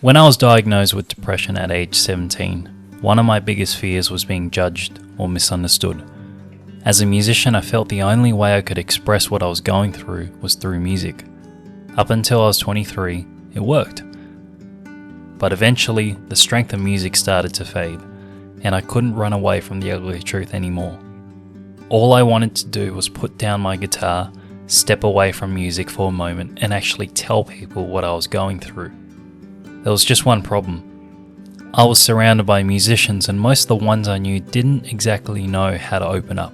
When I was diagnosed with depression at age 17, one of my biggest fears was being judged or misunderstood. As a musician, I felt the only way I could express what I was going through was through music. Up until I was 23, it worked. But eventually, the strength of music started to fade, and I couldn't run away from the ugly truth anymore. All I wanted to do was put down my guitar, step away from music for a moment, and actually tell people what I was going through. There was just one problem. I was surrounded by musicians, and most of the ones I knew didn't exactly know how to open up.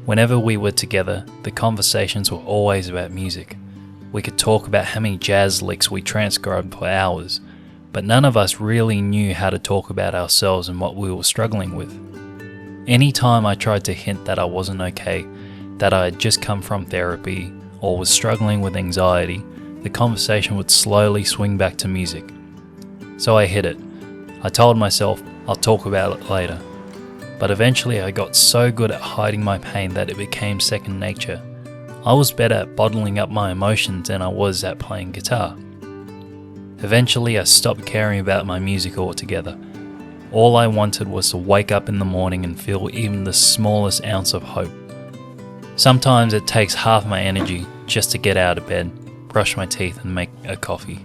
Whenever we were together, the conversations were always about music. We could talk about how many jazz licks we transcribed for hours, but none of us really knew how to talk about ourselves and what we were struggling with. Anytime I tried to hint that I wasn't okay, that I had just come from therapy, or was struggling with anxiety, the conversation would slowly swing back to music. So I hid it. I told myself I'll talk about it later. But eventually I got so good at hiding my pain that it became second nature. I was better at bottling up my emotions than I was at playing guitar. Eventually I stopped caring about my music altogether. All I wanted was to wake up in the morning and feel even the smallest ounce of hope. Sometimes it takes half my energy just to get out of bed, brush my teeth and make a coffee.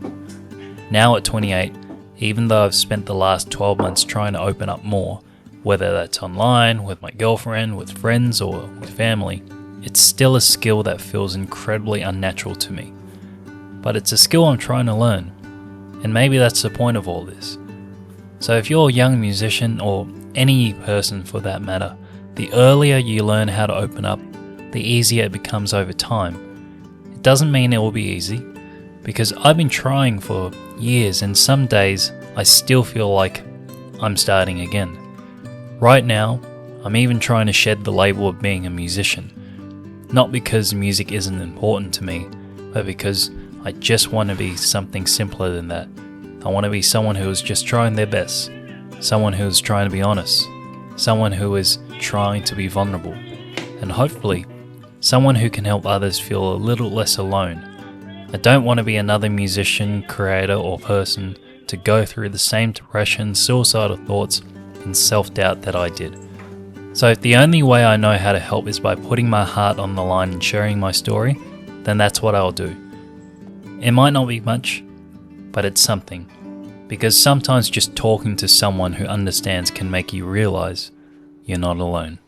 Now at 28, even though I've spent the last 12 months trying to open up more, whether that's online, with my girlfriend, with friends or with family, it's still a skill that feels incredibly unnatural to me. But it's a skill I'm trying to learn, and maybe that's the point of all this. So if you're a young musician, or any person for that matter, the earlier you learn how to open up, the easier it becomes over time. It doesn't mean it will be easy, because I've been trying for years and some days I still feel like I'm starting again. Right now, I'm even trying to shed the label of being a musician. Not because music isn't important to me, but because I just want to be something simpler than that. I want to be someone who is just trying their best, someone who is trying to be honest, someone who is trying to be vulnerable, and hopefully, someone who can help others feel a little less alone. I don't want to be another musician, creator, or person to go through the same depression, suicidal thoughts, and self-doubt that I did. So if the only way I know how to help is by putting my heart on the line and sharing my story, then that's what I'll do. It might not be much, but it's something. Because sometimes just talking to someone who understands can make you realize you're not alone.